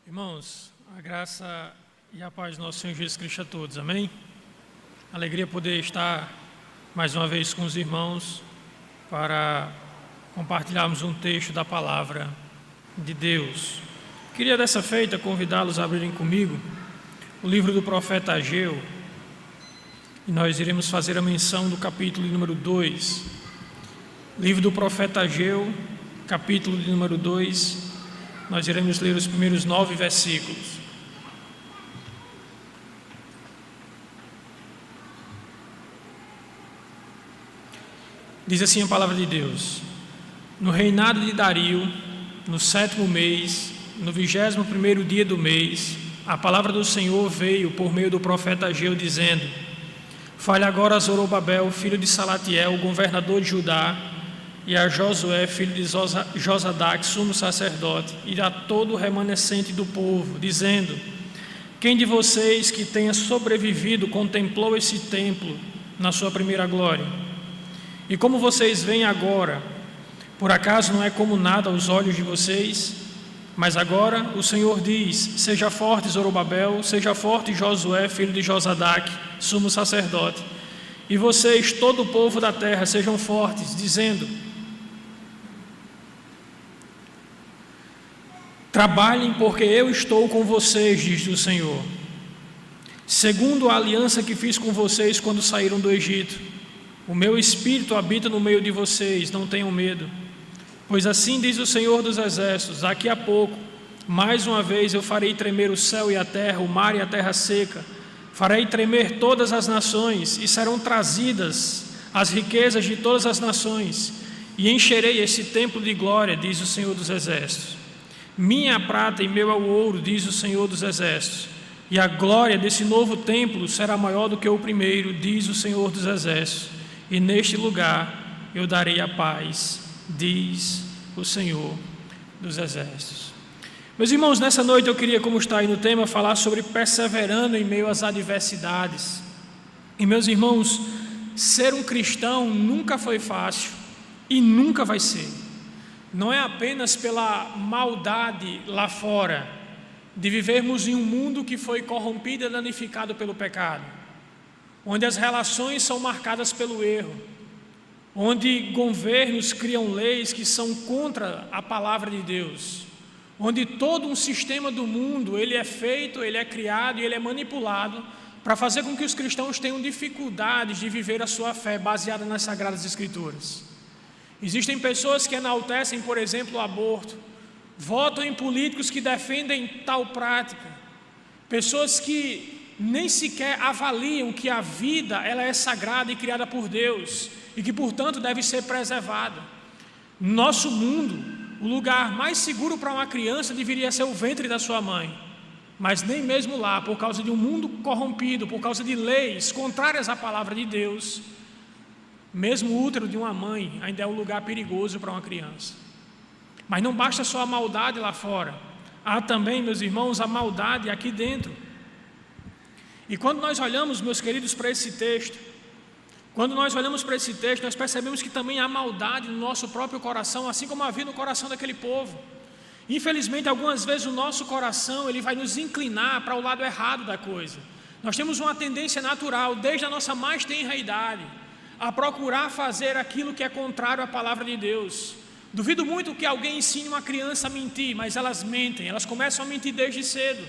Irmãos, a graça e a paz do nosso Senhor Jesus Cristo a todos, amém? Alegria poder estar mais uma vez com os irmãos para compartilharmos um texto da palavra de Deus. Queria dessa feita convidá-los a abrirem comigo o livro do profeta Ageu, e nós iremos fazer a menção do capítulo número 2. Livro do profeta Ageu, capítulo de número 2. Nós iremos ler os primeiros 9 versículos. Diz assim a palavra de Deus: No reinado de Dario, no 7º mês, no 21º dia do mês, a palavra do Senhor veio por meio do profeta Ageu, dizendo: Fale agora a Zorobabel, filho de Salatiel, governador de Judá, e a Josué, filho de Josadac, sumo sacerdote, e a todo o remanescente do povo, dizendo: Quem de vocês que tenha sobrevivido contemplou esse templo na sua primeira glória? E como vocês veem agora, por acaso não é como nada aos olhos de vocês? Mas agora o Senhor diz: Seja forte, Zorobabel, seja forte, Josué, filho de Josadac, sumo sacerdote, e vocês, todo o povo da terra, sejam fortes, dizendo: Trabalhem, porque eu estou com vocês, diz o Senhor, segundo a aliança que fiz com vocês quando saíram do Egito. O meu espírito habita no meio de vocês, não tenham medo. Pois assim diz o Senhor dos Exércitos: daqui a pouco, mais uma vez eu farei tremer o céu e a terra, o mar e a terra seca. Farei tremer todas as nações, e serão trazidas as riquezas de todas as nações, e encherei esse templo de glória, diz o Senhor dos Exércitos. Minha a prata e meu é o ouro, diz o Senhor dos Exércitos, e a glória desse novo templo será maior do que o primeiro, diz o Senhor dos Exércitos, e neste lugar eu darei a paz, diz o Senhor dos Exércitos. Meus irmãos, nessa noite eu queria, como está aí no tema, falar sobre perseverando em meio às adversidades. E meus irmãos, ser um cristão nunca foi fácil e nunca vai ser. Não é apenas pela maldade lá fora, de vivermos em um mundo que foi corrompido e danificado pelo pecado, onde as relações são marcadas pelo erro, onde governos criam leis que são contra a palavra de Deus, onde todo um sistema do mundo, ele é feito, ele é criado e ele é manipulado para fazer com que os cristãos tenham dificuldades de viver a sua fé baseada nas Sagradas Escrituras. Existem pessoas que enaltecem, por exemplo, o aborto, votam em políticos que defendem tal prática, pessoas que nem sequer avaliam que a vida ela é sagrada e criada por Deus e que, portanto, deve ser preservada. No nosso mundo, o lugar mais seguro para uma criança deveria ser o ventre da sua mãe, mas nem mesmo lá, por causa de um mundo corrompido, por causa de leis contrárias à palavra de Deus, mesmo o útero de uma mãe ainda é um lugar perigoso para uma criança. Mas não basta só a maldade lá fora, há também, meus irmãos, a maldade aqui dentro. E quando nós olhamos, meus queridos, para esse texto, nós percebemos que também há maldade no nosso próprio coração, assim como havia no coração daquele povo. Infelizmente, algumas vezes o nosso coração ele vai nos inclinar para o lado errado da coisa. Nós temos uma tendência natural, desde a nossa mais tenra idade, a procurar fazer aquilo que é contrário à palavra de Deus. Duvido muito que alguém ensine uma criança a mentir, mas elas mentem, elas começam a mentir desde cedo,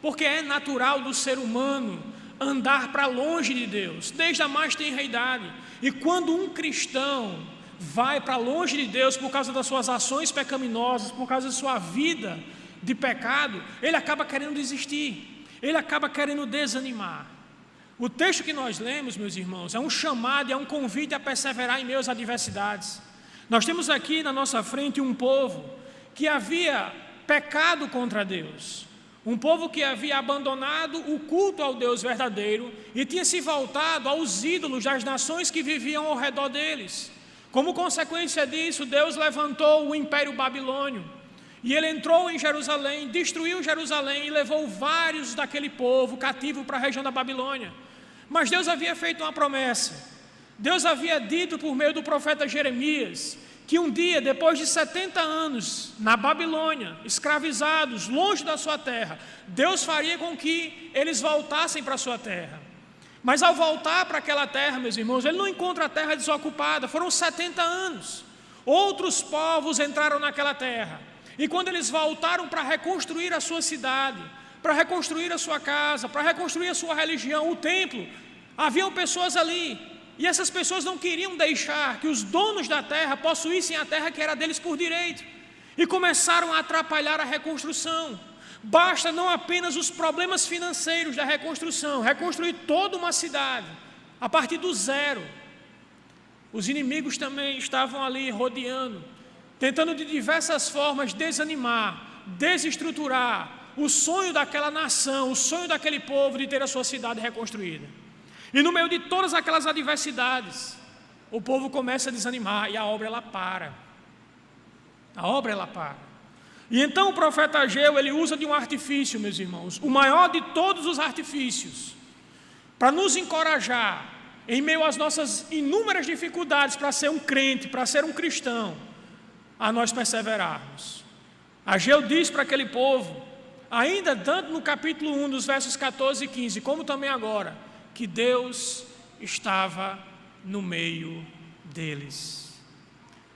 porque é natural do ser humano andar para longe de Deus, desde a mais tenra idade. E quando um cristão vai para longe de Deus por causa das suas ações pecaminosas, por causa da sua vida de pecado, ele acaba querendo desistir, ele acaba querendo desanimar. O texto que nós lemos, meus irmãos, é um chamado, é um convite a perseverar em meio às adversidades. Nós temos aqui na nossa frente um povo que havia pecado contra Deus, um povo que havia abandonado o culto ao Deus verdadeiro e tinha se voltado aos ídolos das nações que viviam ao redor deles. Como consequência disso, Deus levantou o Império Babilônio e ele entrou em Jerusalém, destruiu Jerusalém e levou vários daquele povo cativo para a região da Babilônia. Mas Deus havia feito uma promessa. Deus havia dito por meio do profeta Jeremias que um dia, depois de 70 anos, na Babilônia, escravizados, longe da sua terra, Deus faria com que eles voltassem para a sua terra. Mas ao voltar para aquela terra, meus irmãos, ele não encontra a terra desocupada, foram 70 anos. Outros povos entraram naquela terra, e quando eles voltaram para reconstruir a sua cidade, para reconstruir a sua casa, para reconstruir a sua religião, o templo, haviam pessoas ali, e essas pessoas não queriam deixar que os donos da terra possuíssem a terra que era deles por direito, e começaram a atrapalhar a reconstrução. Basta não apenas os problemas financeiros da reconstrução, reconstruir toda uma cidade, a partir do zero. Os inimigos também estavam ali rodeando, tentando de diversas formas desanimar, desestruturar o sonho daquela nação, o sonho daquele povo de ter a sua cidade reconstruída. E no meio de todas aquelas adversidades, o povo começa a desanimar e a obra ela para. A obra ela para. E então o profeta Ageu, ele usa de um artifício, meus irmãos, o maior de todos os artifícios, para nos encorajar, em meio às nossas inúmeras dificuldades, para ser um crente, para ser um cristão, a nós perseverarmos. Ageu diz para aquele povo, ainda tanto no capítulo 1, dos versos 14 e 15, como também agora, que Deus estava no meio deles.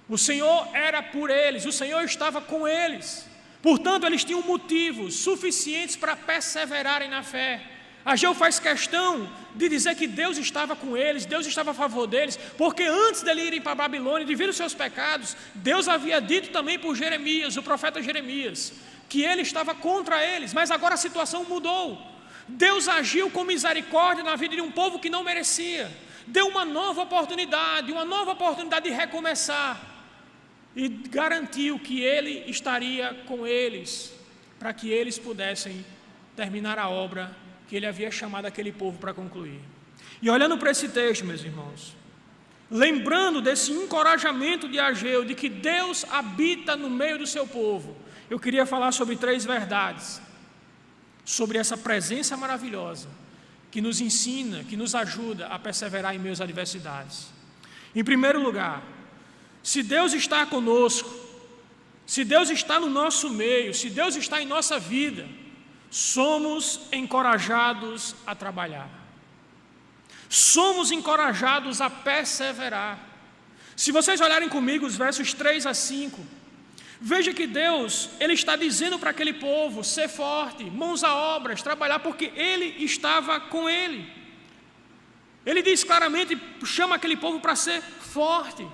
O Senhor era por eles, o Senhor estava com eles. Portanto, eles tinham motivos suficientes para perseverarem na fé. Ageu faz questão de dizer que Deus estava com eles, Deus estava a favor deles, porque antes de irem para a Babilônia, devido aos seus pecados, Deus havia dito também por Jeremias, o profeta Jeremias, que ele estava contra eles, mas agora a situação mudou. Deus agiu com misericórdia na vida de um povo que não merecia, deu uma nova oportunidade de recomeçar, e garantiu que ele estaria com eles, para que eles pudessem terminar a obra que ele havia chamado aquele povo para concluir. E olhando para esse texto, meus irmãos, lembrando desse encorajamento de Ageu, de que Deus habita no meio do seu povo, eu queria falar sobre 3 verdades, sobre essa presença maravilhosa, que nos ensina, que nos ajuda a perseverar em meio às adversidades. Em primeiro lugar, se Deus está conosco, se Deus está no nosso meio, se Deus está em nossa vida, somos encorajados a trabalhar, somos encorajados a perseverar. Se vocês olharem comigo os versos 3 a 5, veja que Deus, ele está dizendo para aquele povo, ser forte, mãos a obras, trabalhar, porque ele estava com ele. Ele diz claramente, chama aquele povo para ser forte.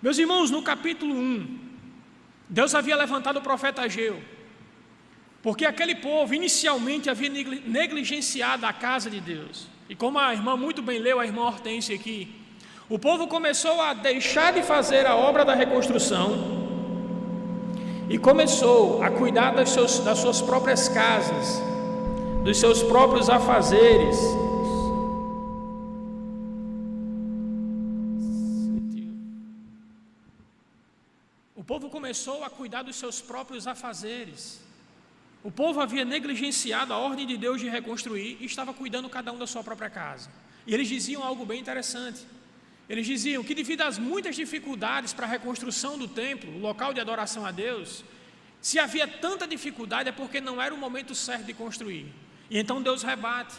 Meus irmãos, no capítulo 1, Deus havia levantado o profeta Ageu, porque aquele povo inicialmente havia negligenciado a casa de Deus. E como a irmã muito bem leu, a irmã Hortência aqui, o povo começou a deixar de fazer a obra da reconstrução e começou a cuidar das suas próprias casas, dos seus próprios afazeres. O povo começou a cuidar dos seus próprios afazeres. O povo havia negligenciado a ordem de Deus de reconstruir e estava cuidando cada um da sua própria casa. E eles diziam algo bem interessante. Eles diziam que devido às muitas dificuldades para a reconstrução do templo, o local de adoração a Deus, se havia tanta dificuldade é porque não era o momento certo de construir. E então Deus rebate.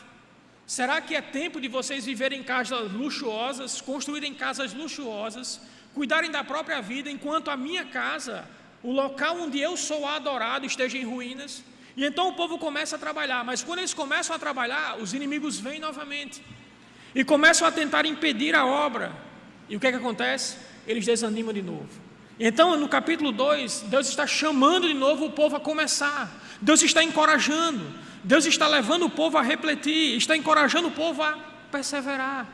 Será que é tempo de vocês viverem em casas luxuosas, construírem casas luxuosas, cuidarem da própria vida, enquanto a minha casa, o local onde eu sou adorado, esteja em ruínas? E então o povo começa a trabalhar, mas quando eles começam a trabalhar, os inimigos vêm novamente e começam a tentar impedir a obra. E o que é que acontece? Eles desanimam de novo. Então no capítulo 2, Deus está chamando de novo o povo a começar. Deus está encorajando, Deus está levando o povo a refletir, está encorajando o povo a perseverar,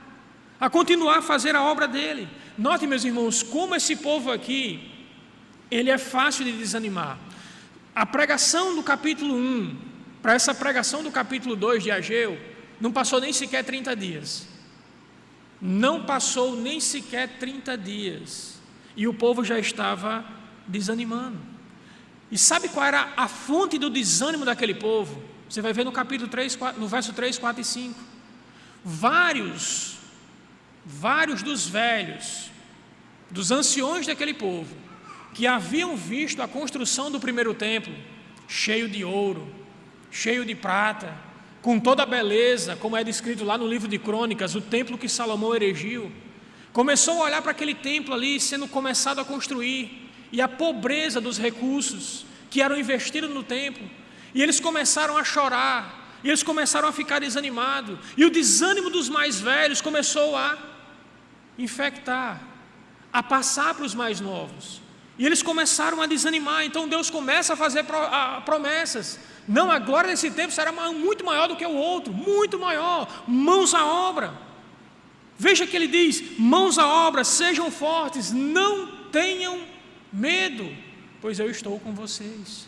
a continuar a fazer a obra dele. Note, meus irmãos, como esse povo aqui, ele é fácil de desanimar. A pregação do capítulo 1 para essa pregação do capítulo 2 de Ageu não passou nem sequer 30 dias. Não passou nem sequer 30 dias. E o povo já estava desanimando. E sabe qual era a fonte do desânimo daquele povo? Você vai ver no capítulo 3, no verso 3, 4 e 5. Vários dos velhos dos anciões daquele povo, que haviam visto a construção do primeiro templo, cheio de ouro, cheio de prata, com toda a beleza, como é descrito lá no livro de Crônicas, o templo que Salomão erigiu, começou a olhar para aquele templo ali sendo começado a construir, e a pobreza dos recursos que eram investidos no templo, e eles começaram a chorar, e eles começaram a ficar desanimados, e o desânimo dos mais velhos começou a infectar, a passar para os mais novos, e eles começaram a desanimar. Então Deus começa a fazer promessas. Não, a glória desse tempo será muito maior do que o outro, muito maior, mãos à obra. Veja que ele diz: mãos à obra, sejam fortes, não tenham medo, pois eu estou com vocês.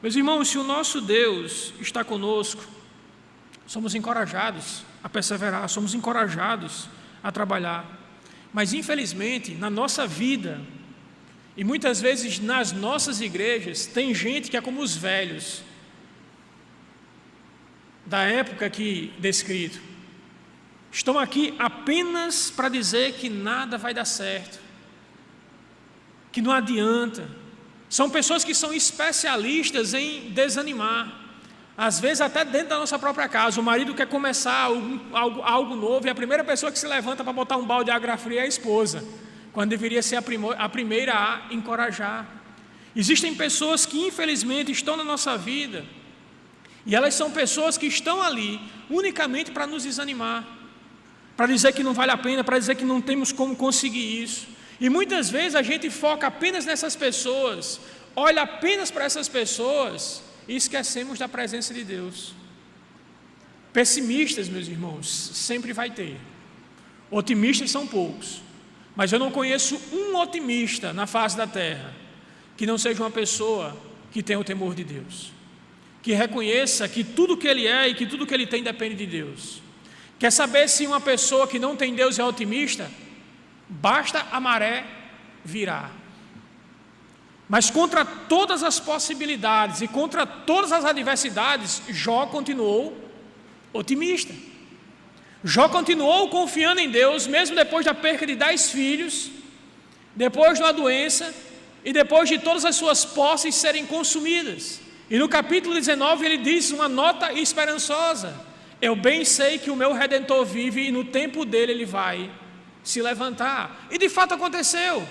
Meus irmãos, se o nosso Deus está conosco, somos encorajados a perseverar, somos encorajados a trabalhar. Mas infelizmente, na nossa vida, e muitas vezes nas nossas igrejas, tem gente que é como os velhos da época aqui descrito. Estão aqui apenas para dizer que nada vai dar certo, que não adianta. São pessoas que são especialistas em desanimar. Às vezes até dentro da nossa própria casa, o marido quer começar algo novo, e a primeira pessoa que se levanta para botar um balde de água fria é a esposa, quando deveria ser a primeira a encorajar. Existem pessoas que infelizmente estão na nossa vida, e elas são pessoas que estão ali unicamente para nos desanimar, para dizer que não vale a pena, para dizer que não temos como conseguir isso. E muitas vezes a gente foca apenas nessas pessoas, olha apenas para essas pessoas e esquecemos da presença de Deus. Pessimistas, meus irmãos, sempre vai ter. Otimistas são poucos, mas eu não conheço um otimista na face da terra que não seja uma pessoa que tenha o temor de Deus, que reconheça que tudo que ele é e que tudo que ele tem depende de Deus. Quer saber se uma pessoa que não tem Deus é otimista? Basta a maré virar. Mas contra todas as possibilidades e contra todas as adversidades, Jó continuou otimista. Jó continuou confiando em Deus, mesmo depois da perca de 10 filhos, depois de uma doença e depois de todas as suas posses serem consumidas. E no capítulo 19 ele diz uma nota esperançosa: eu bem sei que o meu Redentor vive e no tempo dele ele vai se levantar. E de fato aconteceu.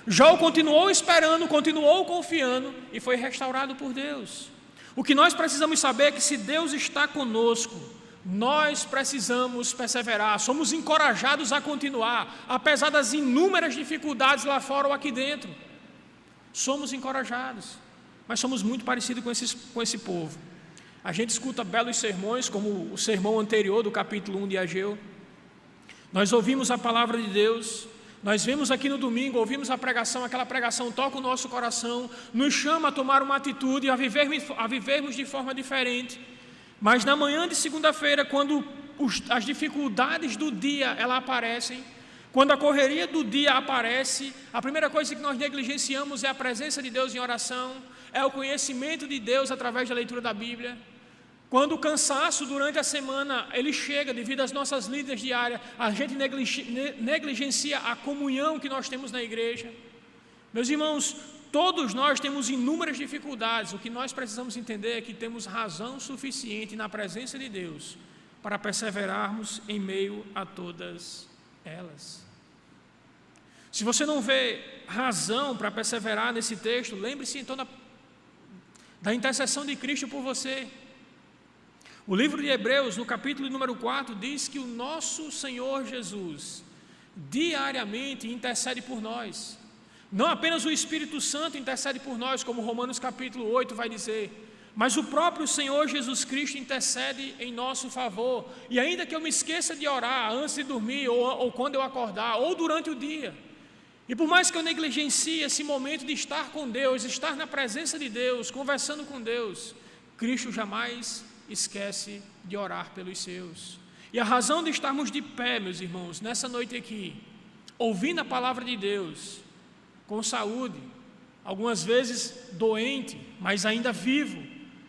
Jó continuou esperando, continuou confiando e foi restaurado por Deus. O que nós precisamos saber é que se Deus está conosco, nós precisamos perseverar, somos encorajados a continuar, apesar das inúmeras dificuldades lá fora ou aqui dentro. Somos encorajados, mas somos muito parecidos com esse povo. A gente escuta belos sermões, como o sermão anterior do capítulo 1 de Ageu. Nós ouvimos a palavra de Deus, nós vemos aqui no domingo, ouvimos a pregação, aquela pregação toca o nosso coração, nos chama a tomar uma atitude, a vivermos de forma diferente. Mas na manhã de segunda-feira, quando as dificuldades do dia elas aparecem, quando a correria do dia aparece, a primeira coisa que nós negligenciamos é a presença de Deus em oração, é o conhecimento de Deus através da leitura da Bíblia. Quando o cansaço durante a semana ele chega devido às nossas lidas diárias, a gente negligencia a comunhão que nós temos na igreja. Meus irmãos, todos nós temos inúmeras dificuldades. O que nós precisamos entender é que temos razão suficiente na presença de Deus para perseverarmos em meio a todas elas. Se você não vê razão para perseverar nesse texto, lembre-se então da intercessão de Cristo por você. O livro de Hebreus, no capítulo número 4, diz que o nosso Senhor Jesus diariamente intercede por nós. Não apenas o Espírito Santo intercede por nós, como Romanos capítulo 8 vai dizer, mas o próprio Senhor Jesus Cristo intercede em nosso favor. E ainda que eu me esqueça de orar antes de dormir, ou quando eu acordar, ou durante o dia, e por mais que eu negligencie esse momento de estar com Deus, estar na presença de Deus, conversando com Deus, Cristo jamais esquece de orar pelos seus. E a razão de estarmos de pé, meus irmãos, nessa noite aqui, ouvindo a palavra de Deus, com saúde, algumas vezes doente, mas ainda vivo,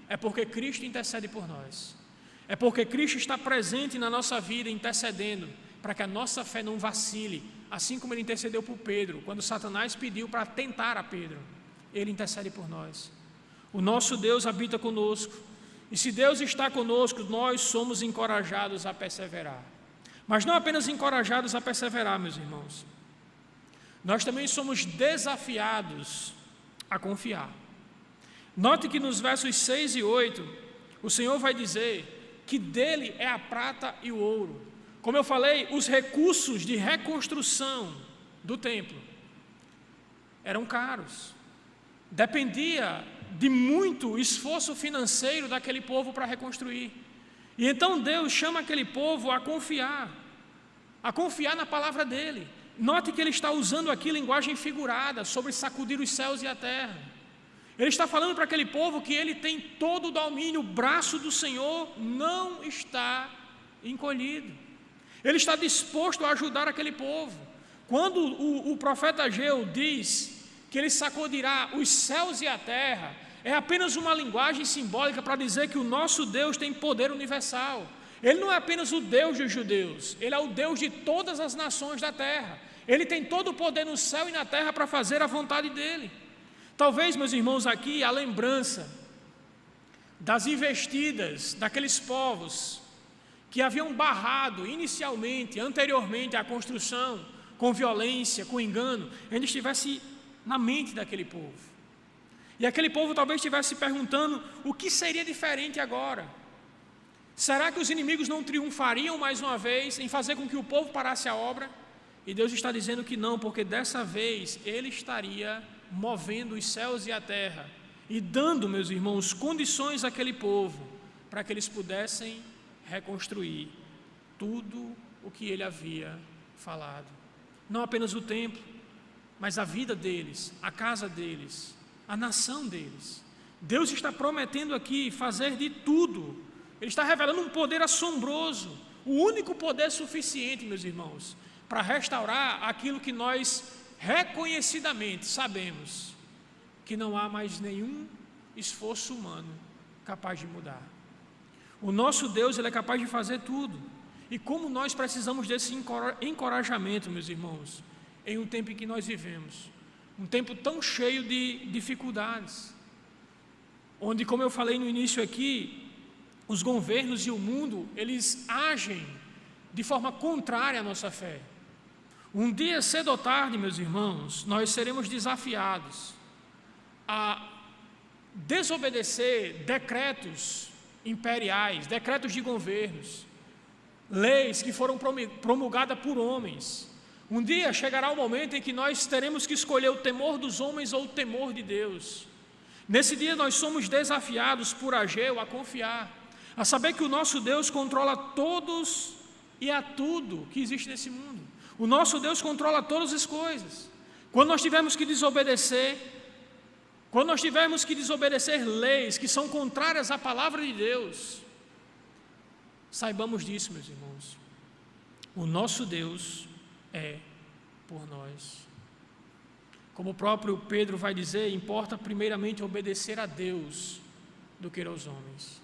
é porque Cristo intercede por nós. É porque Cristo está presente na nossa vida, intercedendo, para que a nossa fé não vacile, assim como Ele intercedeu por Pedro, quando Satanás pediu para tentar a Pedro, Ele intercede por nós. O nosso Deus habita conosco, e se Deus está conosco, nós somos encorajados a perseverar. Mas não apenas encorajados a perseverar, meus irmãos, nós também somos desafiados a confiar. Note que nos versos 6 e 8, o Senhor vai dizer que dele é a prata e o ouro. Como eu falei, os recursos de reconstrução do templo eram caros. Dependia de muito esforço financeiro daquele povo para reconstruir. E então Deus chama aquele povo a confiar na palavra dele. Note que ele está usando aqui linguagem figurada, sobre sacudir os céus e a terra. Ele está falando para aquele povo que ele tem todo o domínio, o braço do Senhor não está encolhido. Ele está disposto a ajudar aquele povo. Quando o profeta Ageu diz que ele sacudirá os céus e a terra, é apenas uma linguagem simbólica para dizer que o nosso Deus tem poder universal. Ele não é apenas o Deus dos judeus, Ele é o Deus de todas as nações da terra. Ele tem todo o poder no céu e na terra para fazer a vontade dEle. Talvez, meus irmãos, aqui a lembrança das investidas daqueles povos que haviam barrado inicialmente, anteriormente à construção, com violência, com engano, ainda estivesse na mente daquele povo. E aquele povo talvez estivesse se perguntando o que seria diferente agora. Será que os inimigos não triunfariam mais uma vez em fazer com que o povo parasse a obra? E Deus está dizendo que não, porque dessa vez Ele estaria movendo os céus e a terra e dando, meus irmãos, condições àquele povo para que eles pudessem reconstruir tudo o que Ele havia falado. Não apenas o templo, mas a vida deles, a casa deles, a nação deles. Deus está prometendo aqui fazer de tudo. Ele está revelando um poder assombroso, o único poder suficiente, meus irmãos, para restaurar aquilo que nós reconhecidamente sabemos que não há mais nenhum esforço humano capaz de mudar. O nosso Deus, Ele é capaz de fazer tudo. E como nós precisamos desse encorajamento, meus irmãos, em um tempo em que nós vivemos, um tempo tão cheio de dificuldades, onde, como eu falei no início aqui, os governos e o mundo, eles agem de forma contrária à nossa fé. Um dia, cedo ou tarde, meus irmãos, nós seremos desafiados a desobedecer decretos imperiais, decretos de governos, leis que foram promulgadas por homens. Um dia chegará o momento em que nós teremos que escolher o temor dos homens ou o temor de Deus. Nesse dia nós somos desafiados por Ageu a confiar, a saber que o nosso Deus controla todos e a tudo que existe nesse mundo. O nosso Deus controla todas as coisas. Quando nós tivermos que desobedecer leis que são contrárias à palavra de Deus, saibamos disso, meus irmãos. O nosso Deus é por nós. Como o próprio Pedro vai dizer, importa primeiramente obedecer a Deus do que aos homens.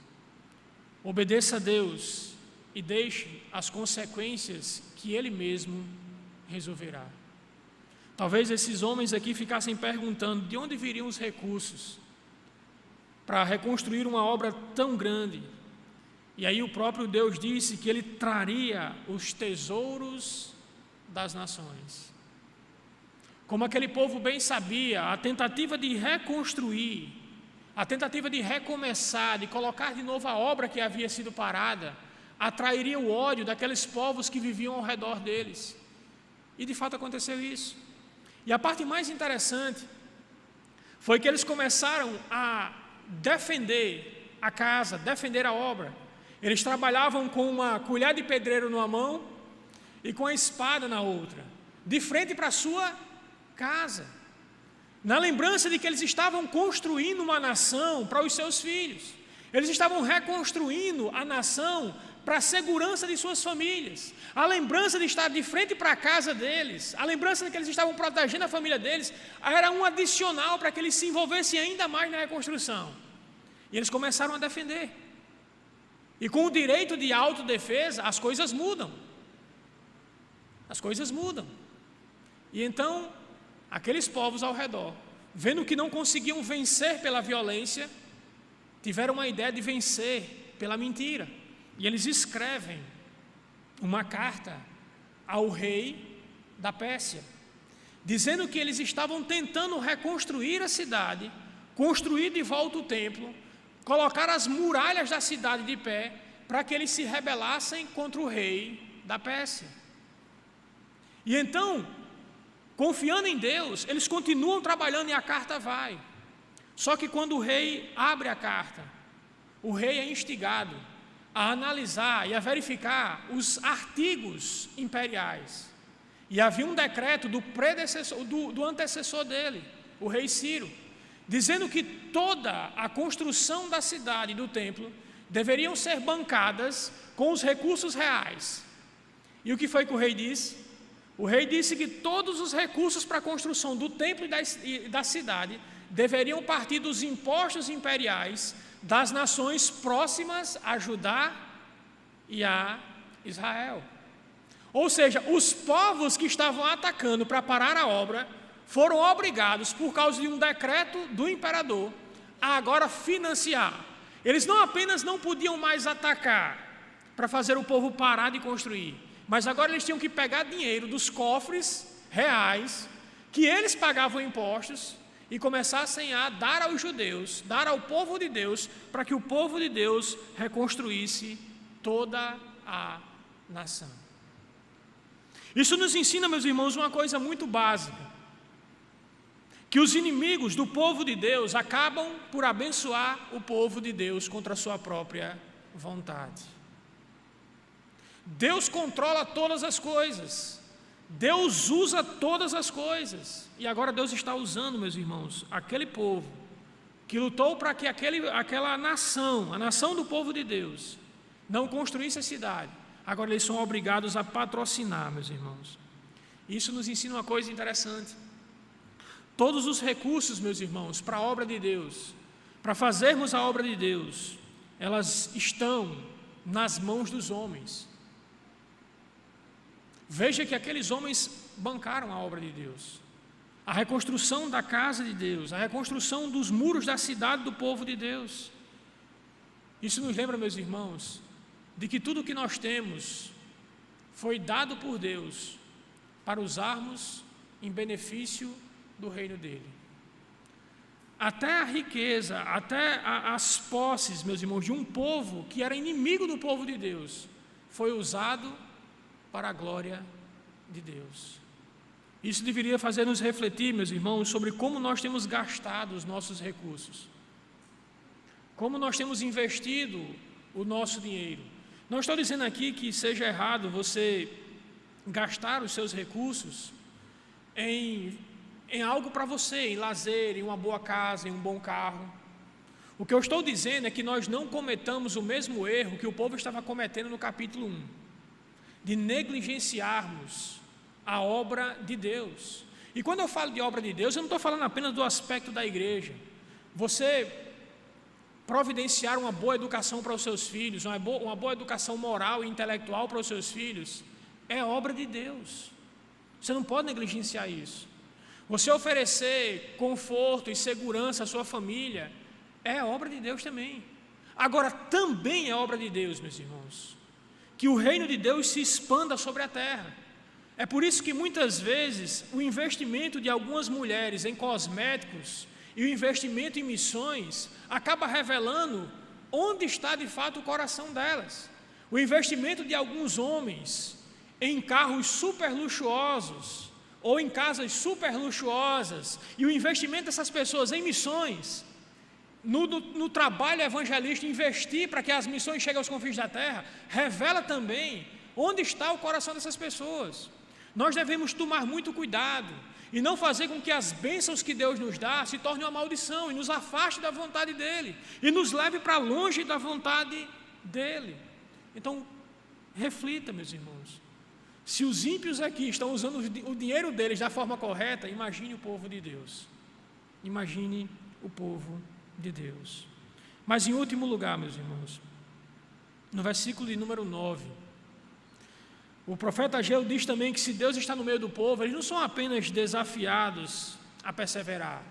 Obedeça a Deus e deixe as consequências que Ele mesmo resolverá. Talvez esses homens aqui ficassem perguntando de onde viriam os recursos para reconstruir uma obra tão grande. E aí o próprio Deus disse que Ele traria os tesouros das nações. Como aquele povo bem sabia, a tentativa de reconstruir, a tentativa de recomeçar, de colocar de novo a obra que havia sido parada, atrairia o ódio daqueles povos que viviam ao redor deles. E de fato aconteceu isso. E a parte mais interessante foi que eles começaram a defender a casa, defender a obra. Eles trabalhavam com uma colher de pedreiro numa mão e com a espada na outra, de frente para a sua casa, na lembrança de que eles estavam construindo uma nação para os seus filhos. Eles estavam reconstruindo a nação para a segurança de suas famílias. A lembrança de estar de frente para a casa deles, a lembrança de que eles estavam protegendo a família deles, era um adicional para que eles se envolvessem ainda mais na reconstrução. E eles começaram a defender. E com o direito de autodefesa, as coisas mudam. As coisas mudam. E então, aqueles povos ao redor, vendo que não conseguiam vencer pela violência, tiveram uma ideia de vencer pela mentira. E eles escrevem uma carta ao rei da Pérsia, dizendo que eles estavam tentando reconstruir a cidade, construir de volta o templo, colocar as muralhas da cidade de pé, para que eles se rebelassem contra o rei da Pérsia. E então, confiando em Deus, eles continuam trabalhando e a carta vai. Só que quando o rei abre a carta, o rei é instigado a analisar e a verificar os artigos imperiais. E havia um decreto do antecessor dele, o rei Ciro, dizendo que toda a construção da cidade e do templo deveriam ser bancadas com os recursos reais. E o que foi que o rei disse? O rei disse que todos os recursos para a construção do templo e da cidade deveriam partir dos impostos imperiais das nações próximas a Judá e a Israel. Ou seja, os povos que estavam atacando para parar a obra foram obrigados, por causa de um decreto do imperador, a agora financiar. Eles não apenas não podiam mais atacar para fazer o povo parar de construir, mas agora eles tinham que pegar dinheiro dos cofres reais, que eles pagavam impostos, e começassem a dar aos judeus, dar ao povo de Deus, para que o povo de Deus reconstruísse toda a nação. Isso nos ensina, meus irmãos, uma coisa muito básica: que os inimigos do povo de Deus acabam por abençoar o povo de Deus contra a sua própria vontade. Deus controla todas as coisas, Deus usa todas as coisas, e agora Deus está usando, meus irmãos, aquele povo que lutou para que aquela nação, a nação do povo de Deus, não construísse a cidade. Agora eles são obrigados a patrocinar, meus irmãos. Isso nos ensina uma coisa interessante: todos os recursos, meus irmãos, para a obra de Deus, para fazermos a obra de Deus, elas estão nas mãos dos homens. Veja que aqueles homens bancaram a obra de Deus, a reconstrução da casa de Deus, a reconstrução dos muros da cidade do povo de Deus. Isso nos lembra, meus irmãos, de que tudo o que nós temos foi dado por Deus para usarmos em benefício do reino dele. Até a riqueza, até as posses, meus irmãos, de um povo que era inimigo do povo de Deus, foi usado para a glória de Deus. Isso deveria fazer-nos refletir, meus irmãos, sobre como nós temos gastado os nossos recursos, como nós temos investido o nosso dinheiro. Não estou dizendo aqui que seja errado você gastar os seus recursos em algo para você, em lazer, em uma boa casa, em um bom carro. O que eu estou dizendo é que nós não cometamos o mesmo erro que o povo estava cometendo no capítulo 1, de negligenciarmos a obra de Deus. E quando eu falo de obra de Deus, eu não estou falando apenas do aspecto da igreja. Você providenciar uma boa educação para os seus filhos, uma boa educação moral e intelectual para os seus filhos, é obra de Deus. Você não pode negligenciar isso. Você oferecer conforto e segurança à sua família é obra de Deus também. Agora, também é obra de Deus, meus irmãos, que o reino de Deus se expanda sobre a terra. É por isso que muitas vezes o investimento de algumas mulheres em cosméticos e o investimento em missões acaba revelando onde está de fato o coração delas. O investimento de alguns homens em carros super luxuosos ou em casas super luxuosas e o investimento dessas pessoas em missões, no trabalho evangelístico, investir para que as missões cheguem aos confins da terra, revela também onde está o coração dessas pessoas. Nós devemos tomar muito cuidado e não fazer com que as bênçãos que Deus nos dá se tornem uma maldição e nos afaste da vontade dEle e nos leve para longe da vontade dEle. Então, reflita, meus irmãos, se os ímpios aqui estão usando o dinheiro deles da forma correta, imagine o povo de Deus. Imagine o povo de Deus. Mas em último lugar, meus irmãos, no versículo de número 9, O profeta Ageu diz também que se Deus está no meio do povo, eles não são apenas desafiados a perseverar,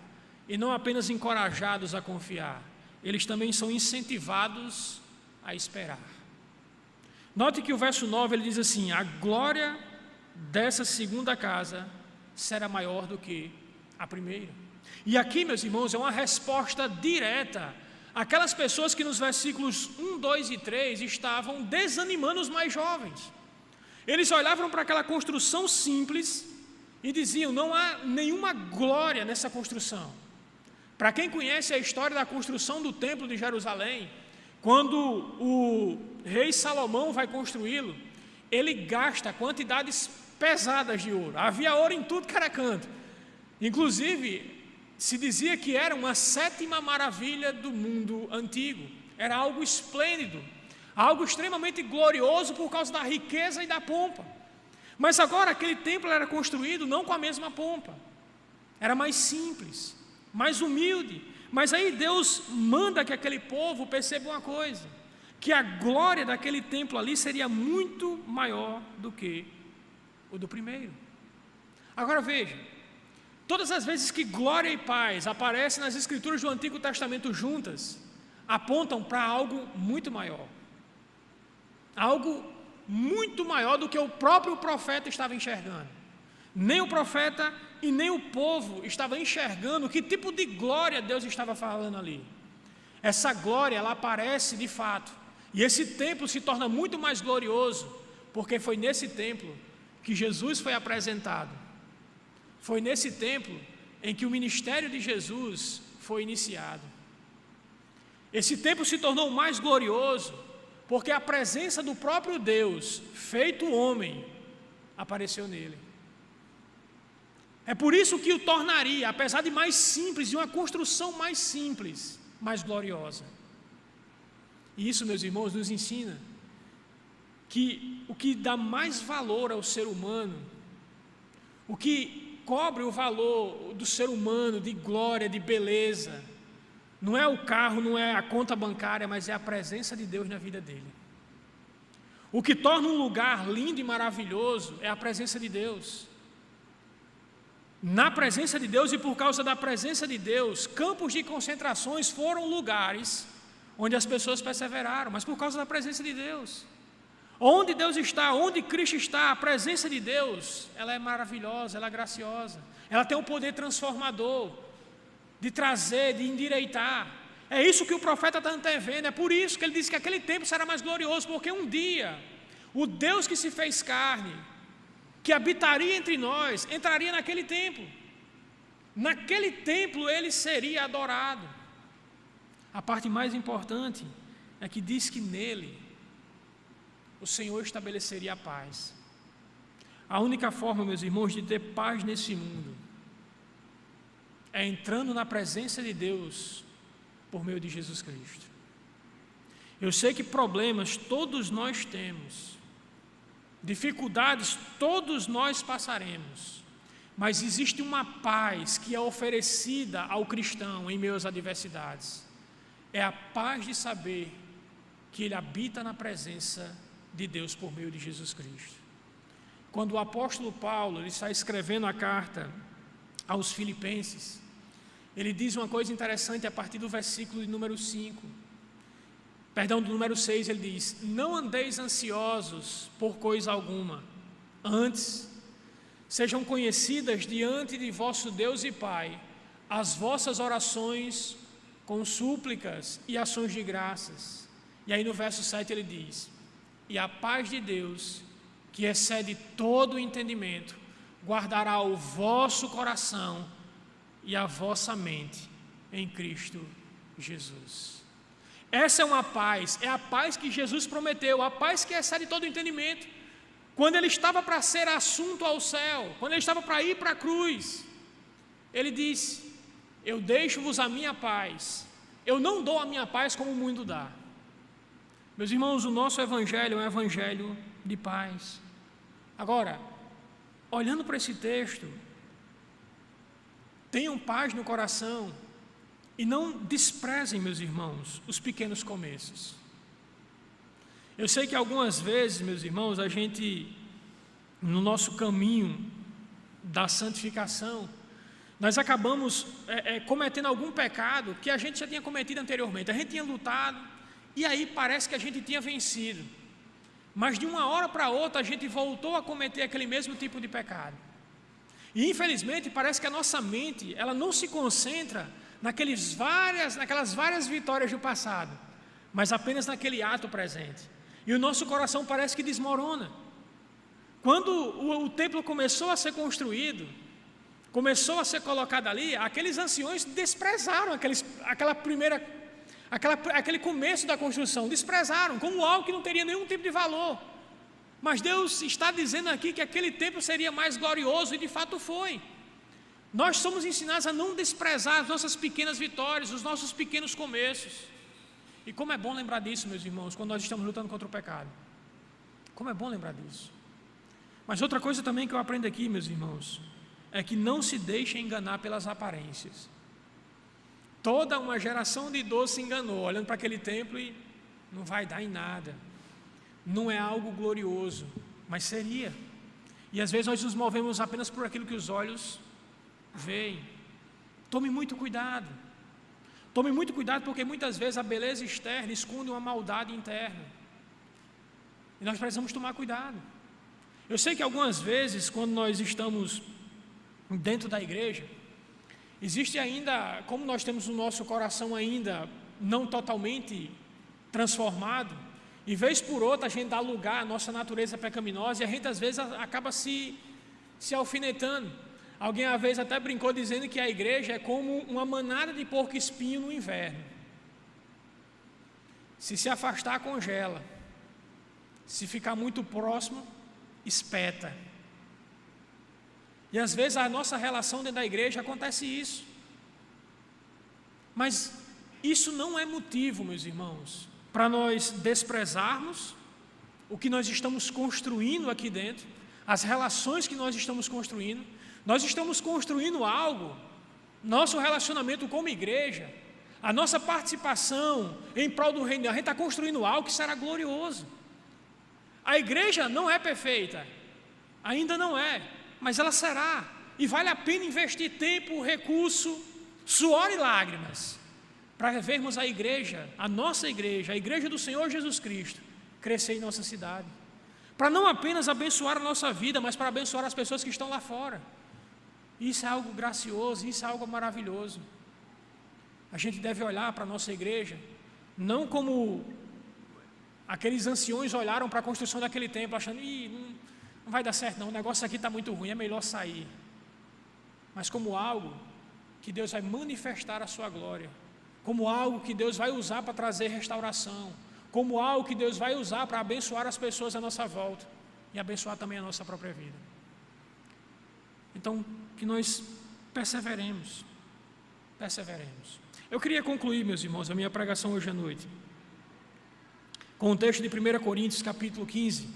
e não apenas encorajados a confiar, eles também são incentivados a esperar. Note que o verso 9 ele diz assim: a glória dessa segunda casa será maior do que a primeira. E aqui, meus irmãos, é uma resposta direta àquelas pessoas que nos versículos 1, 2 e 3 estavam desanimando os mais jovens. Eles olhavam para aquela construção simples e diziam: não há nenhuma glória nessa construção. Para quem conhece a história da construção do templo de Jerusalém, quando o rei Salomão vai construí-lo, ele gasta quantidades pesadas de ouro. Havia ouro em tudo que era canto. Inclusive, se dizia que era uma sétima maravilha do mundo antigo. Era algo esplêndido, algo extremamente glorioso por causa da riqueza e da pompa. Mas agora aquele templo era construído não com a mesma pompa. Era mais simples, mais humilde. Mas aí Deus manda que aquele povo perceba uma coisa: que a glória daquele templo ali seria muito maior do que o do primeiro. Agora veja, todas as vezes que glória e paz aparecem nas escrituras do Antigo Testamento juntas, apontam para algo muito maior. Algo muito maior do que o próprio profeta estava enxergando. Nem o profeta e nem o povo estavam enxergando que tipo de glória Deus estava falando ali. Essa glória, ela aparece de fato. E esse templo se torna muito mais glorioso, porque foi nesse templo que Jesus foi apresentado. Foi nesse templo em que o ministério de Jesus foi iniciado. Esse templo se tornou mais glorioso, porque a presença do próprio Deus, feito homem, apareceu nele. É por isso que o tornaria, apesar de mais simples, de uma construção mais simples, mais gloriosa. E isso, meus irmãos, nos ensina que o que dá mais valor ao ser humano, o que cobre o valor do ser humano de glória, de beleza, não é o carro, não é a conta bancária, mas é a presença de Deus na vida dele. O que torna um lugar lindo e maravilhoso é a presença de Deus. Na presença de Deus e por causa da presença de Deus, campos de concentrações foram lugares onde as pessoas perseveraram, mas por causa da presença de Deus. Onde Deus está, onde Cristo está, a presença de Deus, ela é maravilhosa, ela é graciosa, ela tem um poder transformador, de trazer, de endireitar. É isso que o profeta está antevendo, é por isso que ele disse que aquele tempo será mais glorioso, porque um dia, o Deus que se fez carne, que habitaria entre nós, entraria naquele templo. Naquele templo ele seria adorado. A parte mais importante é que diz que nele o Senhor estabeleceria a paz. A única forma, meus irmãos, de ter paz nesse mundo é entrando na presença de Deus por meio de Jesus Cristo. Eu sei que problemas todos nós temos, dificuldades todos nós passaremos, mas existe uma paz que é oferecida ao cristão em meio às adversidades. É a paz de saber que ele habita na presença de Deus por meio de Jesus Cristo. Quando o apóstolo Paulo ele está escrevendo a carta aos Filipenses, ele diz uma coisa interessante a partir do versículo de número do número 6, ele diz: não andeis ansiosos por coisa alguma, antes sejam conhecidas diante de vosso Deus e Pai as vossas orações com súplicas e ações de graças. E aí no verso 7 ele diz: e a paz de Deus, que excede todo o entendimento, guardará o vosso coração e a vossa mente em Cristo Jesus. Essa é uma paz, é a paz que Jesus prometeu, a paz que excede todo o entendimento. Quando ele estava para ser assunto ao céu, quando ele estava para ir para a cruz, ele disse: eu deixo-vos a minha paz, eu não dou a minha paz como o mundo dá. Meus irmãos, o nosso evangelho é um evangelho de paz. Agora, olhando para esse texto, tenham paz no coração e não desprezem, meus irmãos, os pequenos começos. Eu sei que algumas vezes, meus irmãos, a gente no nosso caminho da santificação, nós acabamos cometendo algum pecado que a gente já tinha cometido anteriormente. A gente tinha lutado e aí parece que a gente tinha vencido, mas de uma hora para outra a gente voltou a cometer aquele mesmo tipo de pecado. E infelizmente parece que a nossa mente, ela não se concentra naquelas várias vitórias do passado, mas apenas naquele ato presente. E o nosso coração parece que desmorona. Quando o templo começou a ser construído, começou a ser colocado ali, aqueles anciões desprezaram aquele começo da construção, desprezaram como algo que não teria nenhum tipo de valor. Mas Deus está dizendo aqui que aquele templo seria mais glorioso, e de fato foi. Nós somos ensinados a não desprezar as nossas pequenas vitórias, os nossos pequenos começos. E como é bom lembrar disso, meus irmãos, quando nós estamos lutando contra o pecado. Como é bom lembrar disso. Mas outra coisa também que eu aprendo aqui, meus irmãos, é que não se deixe enganar pelas aparências. Toda uma geração de idosos se enganou, olhando para aquele templo e não vai dar em nada. Não é algo glorioso, mas seria. E às vezes nós nos movemos apenas por aquilo que os olhos veem. Tome muito cuidado. Tome muito cuidado, porque muitas vezes a beleza externa esconde uma maldade interna. E nós precisamos tomar cuidado. Eu sei que algumas vezes, quando nós estamos dentro da igreja, existe ainda, como nós temos o nosso coração ainda não totalmente transformado, e vez por outra a gente dá lugar à nossa natureza pecaminosa, e a gente às vezes acaba se alfinetando. Alguém uma vez até brincou dizendo que a igreja é como uma manada de porco-espinho no inverno. Se afastar, congela. Se ficar muito próximo, espeta. E às vezes a nossa relação dentro da igreja acontece isso. Mas isso não é motivo, meus irmãos, para nós desprezarmos o que nós estamos construindo aqui dentro, as relações que nós estamos construindo. Nós estamos construindo algo, nosso relacionamento como igreja, a nossa participação em prol do reino, a gente está construindo algo que será glorioso. A igreja não é perfeita, ainda não é, mas ela será, e vale a pena investir tempo, recurso, suor e lágrimas, para vermos a igreja, a nossa igreja, a igreja do Senhor Jesus Cristo, crescer em nossa cidade, para não apenas abençoar a nossa vida, mas para abençoar as pessoas que estão lá fora. Isso é algo gracioso, isso é algo maravilhoso. A gente deve olhar para a nossa igreja, não como aqueles anciões olharam para a construção daquele templo, achando, não vai dar certo não, o negócio aqui está muito ruim, é melhor sair. Mas como algo que Deus vai manifestar a sua glória, como algo que Deus vai usar para trazer restauração, como algo que Deus vai usar para abençoar as pessoas à nossa volta e abençoar também a nossa própria vida. Então, que nós perseveremos. Eu queria concluir, meus irmãos, a minha pregação hoje à noite com o texto de 1 Coríntios, capítulo 15,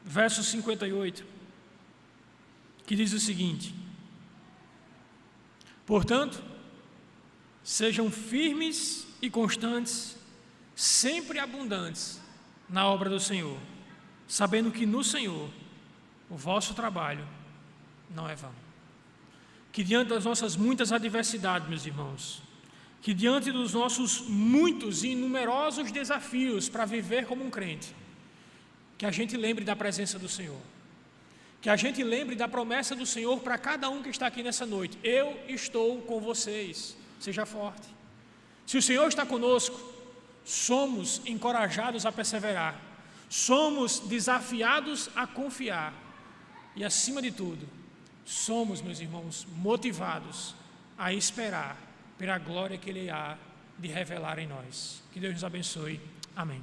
verso 58, que diz o seguinte: portanto, sejam firmes e constantes, sempre abundantes na obra do Senhor, sabendo que no Senhor o vosso trabalho não é vão. Que diante das nossas muitas adversidades, meus irmãos, que diante dos nossos muitos e numerosos desafios para viver como um crente, que a gente lembre da presença do Senhor, que a gente lembre da promessa do Senhor para cada um que está aqui nessa noite: eu estou com vocês. Seja forte. Se o Senhor está conosco, somos encorajados a perseverar, somos desafiados a confiar e, acima de tudo, somos, meus irmãos, motivados a esperar pela glória que Ele há de revelar em nós. Que Deus nos abençoe. Amém.